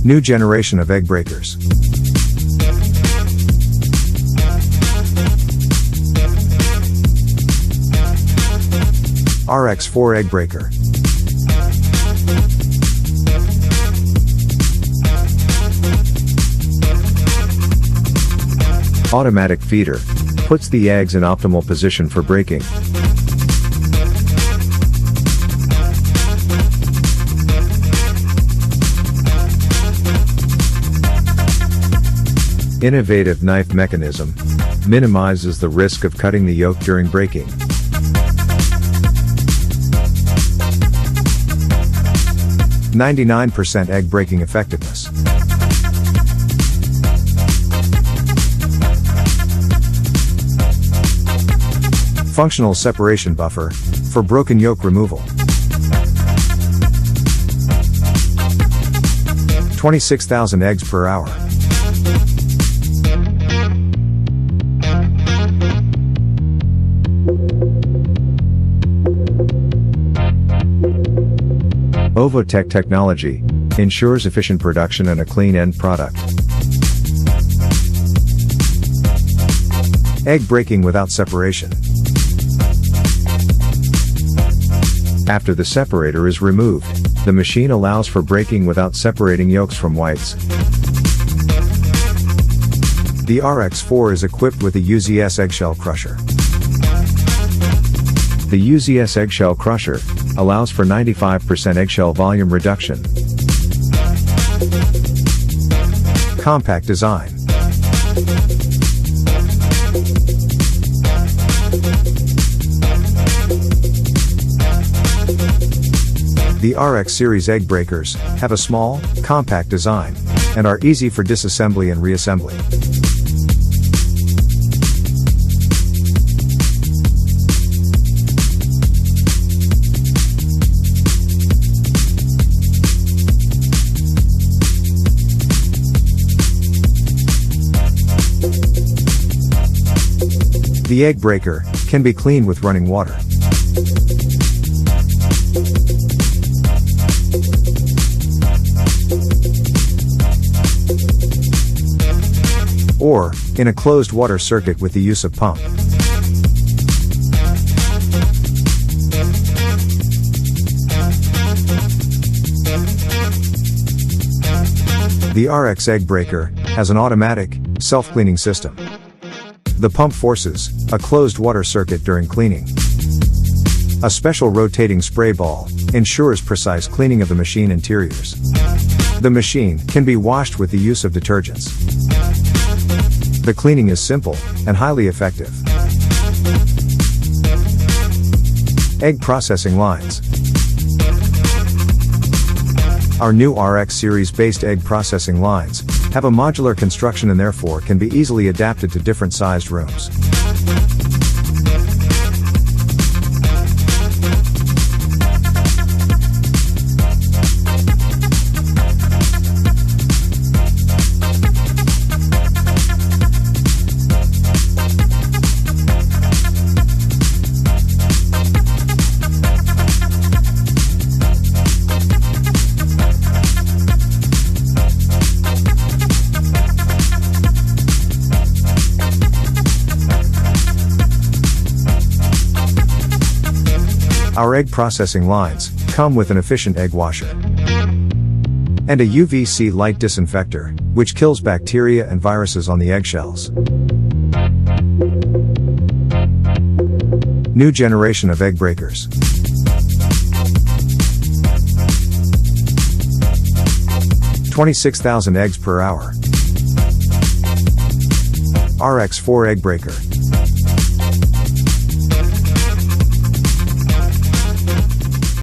New generation of egg breakers. RX-4 egg breaker. Automatic feeder. Puts the eggs in optimal position for breaking. Innovative knife mechanism. Minimizes the risk of cutting the yolk during breaking. %99 egg breaking effectiveness. Functional separation buffer, for broken yolk removal. 26,000 eggs per hour. Ovotech technology ensures efficient production and a clean end product. Egg breaking without separation. After the separator is removed, the machine allows for breaking without separating yolks from whites. The RX-4 is equipped with a UZS eggshell crusher. The UZS eggshell crusher allows for 95% eggshell volume reduction. Compact design. The RX series egg breakers have a small, compact design and are easy for disassembly and reassembly. The egg breaker can be cleaned with running water. Or, in a closed water circuit with the use of pump. The RX egg breaker has an automatic, self-cleaning system. The pump forces a closed water circuit during cleaning. A special rotating spray ball ensures precise cleaning of the machine interiors. The machine can be washed with the use of detergents. The cleaning is simple and highly effective. Egg processing lines. Our new RX series based egg processing lines have a modular construction and therefore can be easily adapted to different sized rooms. Our egg processing lines come with an efficient egg washer and a UVC light disinfector, which kills bacteria and viruses on the eggshells. New generation of egg breakers. (26,000 eggs per hour). RX-4 egg breaker.